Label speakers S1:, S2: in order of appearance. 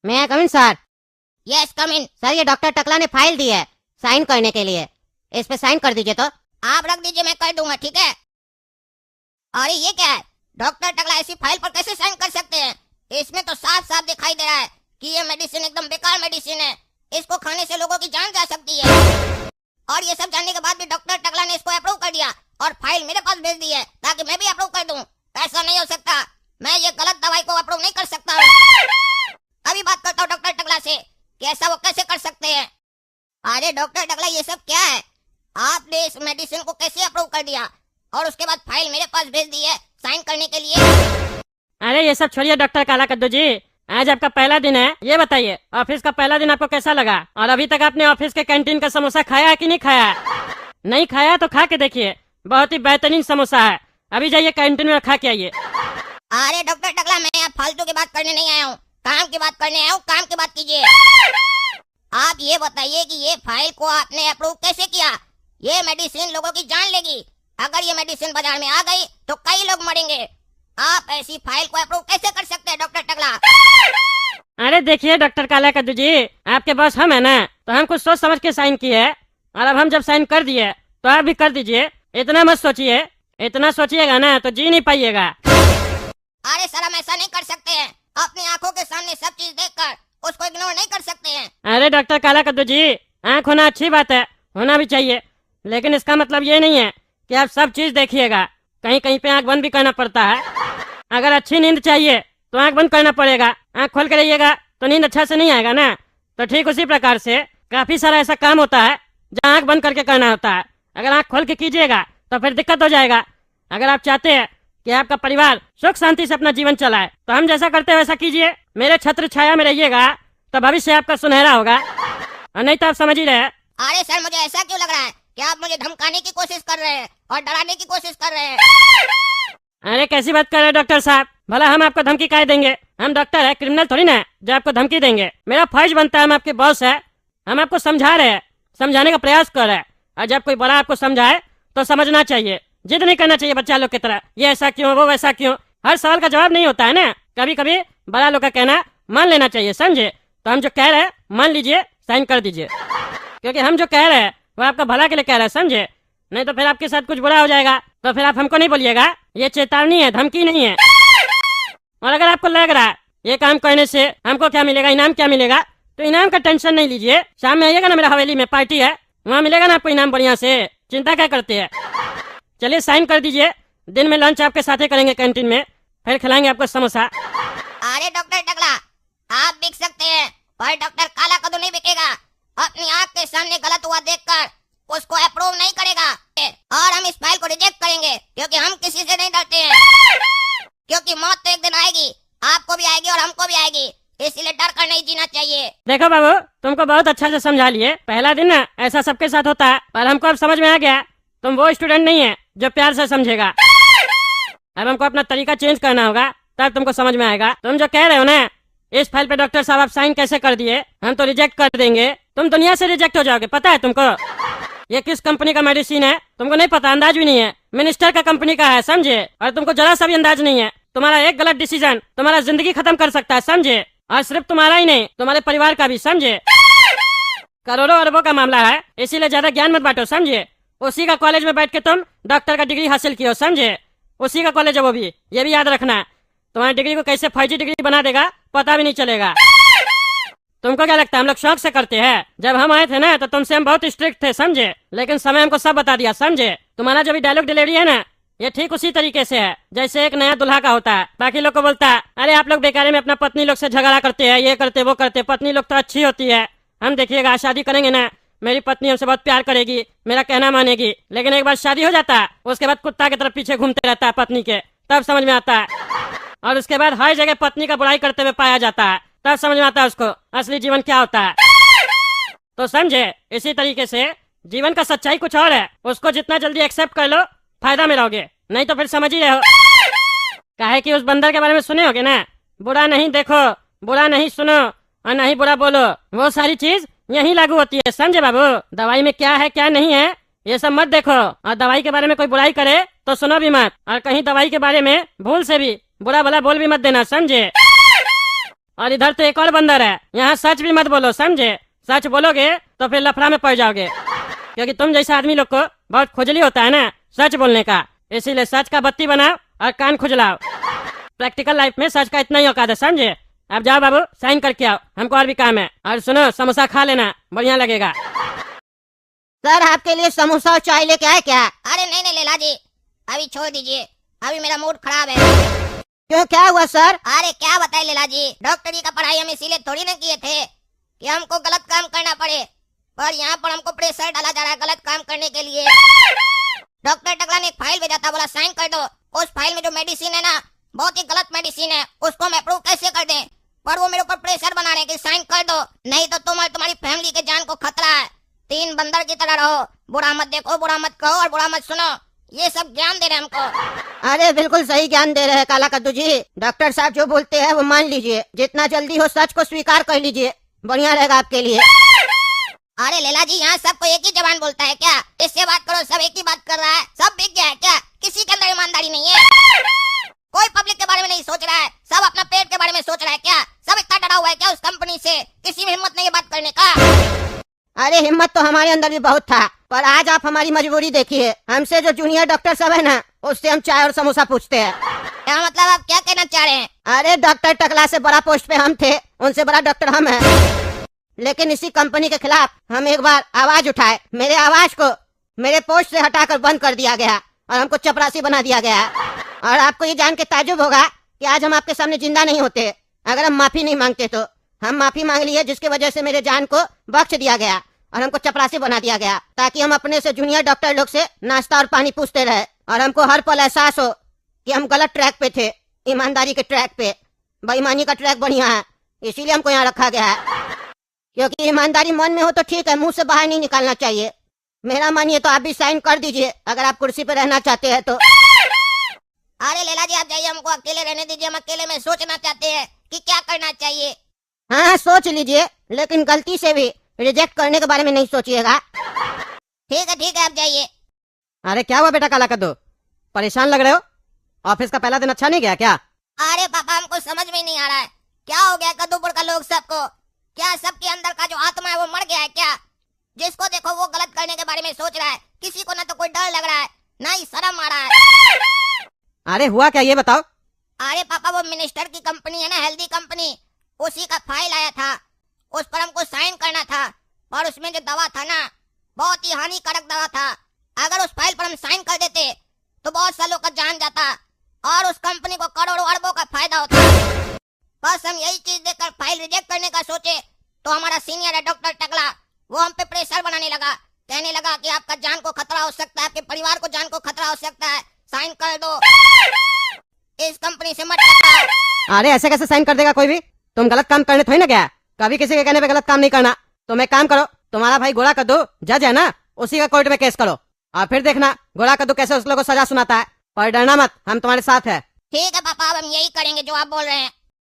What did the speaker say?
S1: मैं आई कम इन sir?
S2: Yes come इन।
S1: Sir ये doctor टकला ने फाइल दी है साइन करने के लिए, इस पे साइन कर दीजिए। तो
S2: आप रख दीजिए, मैं कर दूंगा, ठीक है। अरे ये क्या है, डॉक्टर टकला ऐसी फाइल पर कैसे साइन कर सकते हैं? इसमें तो साफ साफ दिखाई दे रहा है कि ये मेडिसिन एकदम बेकार मेडिसिन है, इसको खाने से लोगों की जान जा सकती है। और ये सब जानने के बाद भी डॉक्टर टकला ने इसको अप्रूव कर दिया और फाइल मेरे पास भेज दी है ताकि मैं भी अप्रूव कर दूं। ऐसा नहीं हो सकता, मैं ये गलत दवाई को अप्रूव नहीं कर सकता हूँ। अभी बात करता हूँ डॉक्टर टकला से कि ऐसा वो कैसे कर सकते हैं। अरे डॉक्टर टकला, ये सब क्या है? आपने इस मेडिसिन को कैसे अप्रूव कर दिया और उसके बाद फाइल मेरे पास भेज दी है साइन करने के लिए?
S3: अरे ये सब छोड़िए डॉक्टर काला कद्दू जी, आज आपका पहला दिन है, ये बताइए ऑफिस का पहला दिन आपको कैसा लगा? और अभी तक आपने ऑफिस के कैंटीन का समोसा खाया है कि नहीं खाया? नहीं खाया तो खा के देखिए, बहुत ही बेहतरीन समोसा है। अभी जाइए कैंटीन में खा के आइए।
S2: अरे डॉक्टर टकला, मैं यहाँ फालतू की बात करने नहीं आया हूँ, काम की बात करने आया हूँ, काम की बात कीजिए। आप ये बताइए कि ये फाइल को आपने अप्रूव कैसे किया? ये मेडिसिन लोगों की जान लेगी, अगर ये मेडिसिन बाजार में आ गई तो कई लोग मरेंगे। आप ऐसी फाइल को अप्रूव कैसे कर सकते हैं डॉक्टर टकला?
S3: अरे देखिए डॉक्टर काला कद्दू जी, आपके बॉस हम है ना, तो हम कुछ सोच समझ के साइन किए है, और अब हम जब साइन कर दिए तो आप भी कर दीजिए। इतना मत सोचिए, इतना सोचिएगा ना तो जी नहीं पाइएगा।
S2: अरे सर, हम ऐसा नहीं कर सकते हैं, अपनी आंखों के सामने सब चीज देखकर उसको इग्नोर नहीं कर सकते हैं।
S3: अरे डॉक्टर काला कद्दू जी, आँख होना अच्छी बात है, होना भी चाहिए, लेकिन इसका मतलब ये नहीं है कि आप सब चीज देखिएगा। कहीं कहीं पे आंख बंद भी करना पड़ता है। अगर अच्छी नींद चाहिए तो आंख बंद करना पड़ेगा, आंख खोल के रहिएगा तो नींद अच्छा से नहीं आएगा ना। तो ठीक उसी प्रकार से काफी सारा ऐसा काम होता है जहाँ आंख बंद करके करना होता है। अगर आंख खोल के कीजिएगा तो फिर दिक्कत हो जाएगा। अगर आप चाहते हैं कि आपका परिवार सुख शांति से अपना जीवन चलाए तो हम जैसा करते हैं वैसा कीजिए, मेरे छत्र छाया में रहिएगा तो भविष्य आपका सुनहरा होगा, और नहीं तो आप समझ ही रहे।
S2: अरे सर, मुझे ऐसा क्यों लग रहा है कि आप मुझे धमकाने की कोशिश कर रहे हैं और डराने की कोशिश कर रहे हैं?
S3: अरे कैसी बात कर रहे हैं डॉक्टर साहब, भला हम आपको धमकी काहे देंगे? हम डॉक्टर है, क्रिमिनल थोड़ी ना जो आपको धमकी देंगे। मेरा फर्ज बनता है, हम आपके बॉस है, हम आपको समझा रहे हैं, समझाने का प्रयास कर रहे हैं। और जब कोई बड़ा आपको समझाए तो समझना चाहिए, जिद नहीं करना चाहिए बच्चा लोग की तरह, ये ऐसा क्यों वो वैसा क्यों। हर सवाल का जवाब नहीं होता है ना, कभी कभी बड़ा लोग का कहना मान लेना चाहिए, समझे? तो हम जो कह रहे हैं मान लीजिए, साइन कर दीजिए, क्योंकि हम जो कह रहे हैं वो आपका भला के लिए कह रहे हैं, समझे? नहीं तो फिर आपके साथ कुछ बुरा हो जाएगा तो फिर आप हमको नहीं बोलिएगा। ये चेतावनी है, धमकी नहीं है। और अगर आपको लग रहा है ये काम करने से हमको क्या मिलेगा, इनाम क्या मिलेगा, तो इनाम का टेंशन नहीं लीजिए। शाम में आइएगा ना, मेरा हवेली में पार्टी है, वहाँ मिलेगा ना आपको इनाम बढ़िया से, चिंता क्या करते हैं। चलिए साइन कर दीजिए, दिन में लंच आपके साथ ही करेंगे कैंटीन में, फिर खिलाएंगे आपको समोसा।
S2: अरे डॉक्टर टकला, आप बिक सकते हैं पर डॉक्टर काला कद्दू नहीं बिकेगा। अपनी आंख के सामने गलत हुआ देखकर उसको अप्रूव नहीं करेगा, और हम इस फाइल को रिजेक्ट करेंगे, क्योंकि हम किसी से नहीं डरते हैं। क्योंकि मौत तो एक दिन आएगी, आपको भी आएगी और हमको भी आएगी, इसीलिए डर कर नहीं जीना चाहिए।
S3: देखो बाबू, तुमको बहुत अच्छा से समझा लिए, पहला दिन ना ऐसा सबके साथ होता है, पर हमको अब समझ में आ गया तुम वो स्टूडेंट नहीं है जो प्यार से समझेगा। अब हमको अपना तरीका चेंज करना होगा, तब तुमको समझ में आएगा। तुम जो कह रहे हो ना इस फाइल पे डॉक्टर साहब आप साइन कैसे कर दिए, हम तो रिजेक्ट कर देंगे, तुम दुनिया से रिजेक्ट हो जाओगे। पता है तुमको ये किस कंपनी का मेडिसिन है? तुमको नहीं पता, अंदाज भी नहीं है, मिनिस्टर का कंपनी का है, समझे? और तुमको जरा सा भी अंदाज नहीं है, तुम्हारा एक गलत डिसीजन तुम्हारा जिंदगी खत्म कर सकता है, समझे? और सिर्फ तुम्हारा ही नहीं, तुम्हारे परिवार का भी, समझे? करोड़ों अरबों का मामला है, इसीलिए ज्यादा ज्ञान मत बांटो, समझे? उसी का कॉलेज में बैठ के तुम डॉक्टर का डिग्री हासिल किया, समझे? उसी का कॉलेज है वो भी, ये भी याद रखना। तुम्हारी डिग्री को कैसे फर्जी डिग्री बना देगा पता भी नहीं चलेगा। तुमको क्या लगता है हम लोग शौक से करते हैं? जब हम आए थे ना तो तुमसे हम बहुत स्ट्रिक्ट थे, समझे? लेकिन समय हमको सब बता दिया, समझे? तुम्हारा जो भी डायलॉग डिलीवरी है ना, ये ठीक उसी तरीके से है जैसे एक नया दुल्हा का होता है। बाकी लोग को बोलता है अरे आप लोग बेकारे में अपना पत्नी लोग से झगड़ा करते हैं, ये करते वो करते, पत्नी लोग तो अच्छी होती है। हम देखिएगा शादी करेंगे ना, मेरी पत्नी हमसे बहुत प्यार करेगी, मेरा कहना मानेगी, लेकिन एक बार शादी हो जाता है उसके बाद कुत्ता की तरफ पीछे घूमते रहता है पत्नी के, तब समझ में आता है। और उसके बाद हर जगह पत्नी का बुराई करते हुए पाया जाता है, तब समझ में आता है उसको असली जीवन क्या होता है। तो समझे, इसी तरीके से जीवन का सच्चाई कुछ और है, उसको जितना जल्दी एक्सेप्ट कर लो फायदा में रहोगे, नहीं तो फिर समझ ही रहे हो। काहे कि उस बंदर के बारे में सुने होगे ना, बुरा नहीं देखो, बुरा नहीं सुनो और नहीं बुरा बोलो, वो सारी चीज यही लागू होती है, समझे बाबू? दवाई में क्या है क्या नहीं है ये सब मत देखो, और दवाई के बारे में कोई बुराई करे तो सुनो भी मत, और कहीं दवाई के बारे में भूल से भी बुरा भला बोल भी मत देना, समझे? और इधर तो एक और बंदर है। यहाँ सच भी मत बोलो, समझे? सच बोलोगे तो फिर लफड़ा में पड़ जाओगे, क्योंकि तुम जैसे आदमी लोग को बहुत खुजली होता है ना सच बोलने का। इसीलिए सच का बत्ती बनाओ और कान खुजलाओ। प्रैक्टिकल लाइफ में सच का इतना ही औकात है, समझे? अब जाओ बाबू, साइन करके आओ, हमको और भी काम है। और सुनो, समोसा खा लेना, बढ़िया लगेगा।
S1: सर आपके लिए समोसा और चाय लेके आए क्या?
S2: अरे नहीं नहीं लैला जी, अभी छोड़ दीजिए, अभी मेरा मूड खराब है।
S1: क्यों, क्या हुआ सर?
S2: अरे क्या बताए लैला जी, डॉक्टरी का पढ़ाई हम इसीलिए थोड़ी ना किए थे कि हमको गलत काम करना पड़े, पर यहाँ पर हमको प्रेशर डाला जा रहा है गलत काम करने के लिए। डॉक्टर टकला ने एक फाइल भेजा था, बोला साइन कर दो। उस फाइल में जो मेडिसिन है ना, बहुत ही गलत मेडिसिन है, उसको हम अप्रूव कैसे कर दें? पर वो मेरे ऊपर प्रेशर बना रहे हैं कि साइन कर दो, नहीं तो तुम और तुम्हारी फैमिली के जान को खतरा है। 3 बंदर की तरह रहो, बुरा मत देखो, बुरा मत कहो और बुरा मत सुनो। ये सब ज्ञान दे रहे हैं हमको।
S1: अरे बिल्कुल सही ज्ञान दे रहे हैं काला कद्दू जी। डॉक्टर साहब जो बोलते हैं वो मान लीजिए, जितना जल्दी हो सच को स्वीकार कर लीजिए, बढ़िया रहेगा आपके लिए।
S2: अरे लैला जी, यहाँ सबको एक ही जबान बोलता है क्या? इससे बात करो, सब एक ही बात कर रहा है, सब बिक गया है क्या? किसी के अंदर ईमानदारी नहीं है, कोई पब्लिक के बारे में नहीं सोच रहा है, सब अपना पेट के बारे में सोच रहा है क्या? सब इतना डरा हुआ है क्या उस कंपनी से? किसी में हिम्मत नहीं है बात करने का।
S1: अरे हिम्मत तो हमारे अंदर भी बहुत था, पर आज आप हमारी मजबूरी देखिए। हमसे जो जूनियर डॉक्टर सब है ना, उससे हम चाय और समोसा पूछते हैं।
S2: क्या मतलब, आप क्या कहना चाह रहे हैं?
S1: अरे डॉक्टर टकला से बड़ा पोस्ट पे हम थे, उनसे बड़ा डॉक्टर हम हैं। लेकिन इसी कंपनी के खिलाफ हम एक बार आवाज उठाए, मेरे आवाज को मेरे पोस्ट से हटाकर बंद कर दिया गया और हमको चपरासी बना दिया गया। और आपको ये जान के ताज्जुब होगा कि आज हम आपके सामने जिंदा नहीं होते अगर हम माफी नहीं मांगते। तो हम माफी मांग ली है, जिसकी वजह से मेरे जान को बख्श दिया गया और हमको चपरासी बना दिया गया, ताकि हम अपने से जूनियर डॉक्टर लोग से नाश्ता और पानी पूछते रहे और हमको हर पल एहसास हो कि हम गलत ट्रैक पे थे, ईमानदारी के ट्रैक पे। बेईमानी का ट्रैक बढ़िया है, इसीलिए हमको यहाँ रखा गया है। क्योंकि ईमानदारी मन में हो तो ठीक है, मुंह से बाहर नहीं निकालना चाहिए। मेरा मानिए तो आप भी साइन कर दीजिए अगर आप कुर्सी पे रहना चाहते हैं तो।
S2: अरे लैला जी, आप जाइए, हमको अकेले रहने दीजिए, हम अकेले में सोचना चाहते हैं कि क्या करना चाहिए।
S1: हाँ सोच लीजिए, लेकिन गलती से भी रिजेक्ट करने के बारे में नहीं सोचिएगा।
S2: ठीक है, आप जाइए।
S3: अरे क्या हुआ बेटा काला कद्दू, परेशान लग रहे हो? ऑफिस का पहला दिन अच्छा नहीं गया क्या?
S2: अरे पापा, हमको समझ में नहीं आ रहा है क्या हो गया कद्दूपुर का लोग सबको। क्या सबके अंदर का जो आत्मा है वो मर गया है क्या? जिसको देखो वो गलत करने के बारे में सोच रहा है, किसी को ना तो कोई डर लग रहा है ना ही शर्म आ रहा है।
S3: अरे हुआ क्या ये बताओ।
S2: अरे पापा, वो मिनिस्टर की कंपनी है ना, हेल्दी कंपनी, उसी का फाइल आया था, उस पर हमको साइन करना था। और उसमें जो दवा था ना, बहुत ही हानिकारक दवा था। अगर उस फाइल पर हम साइन कर देते तो बहुत सालों का जान जाता और उस कंपनी को करोड़ों अरबों का फायदा होता। बस हम यही चीज देखकर फाइल रिजेक्ट करने का सोचे तो हमारा सीनियर है डॉक्टर टकला, वो हम पे प्रेशर बनाने लगा, कहने लगा कि आपका जान को खतरा हो सकता है, आपके परिवार को जान को खतरा हो सकता है, साइन कर दो, इस कंपनी से मत टकराओ।
S3: अरे ऐसे कैसे साइन कर देगा कोई भी? तुम गलत काम करने थोड़ी ना गया, कभी किसी के कहने पे गलत काम नहीं करना। तुम एक काम करो, तुम्हारा भाई गोरा कद्दू जज है ना, उसी का कोर्ट में केस करो और फिर देखना गोरा कद्दू कैसे उस लोगों को सजा सुनाता है। पर डरना मत, हम तुम्हारे साथ है।
S2: ठीक है पापा, अब हम यही करेंगे जो आप बोल रहे हैं।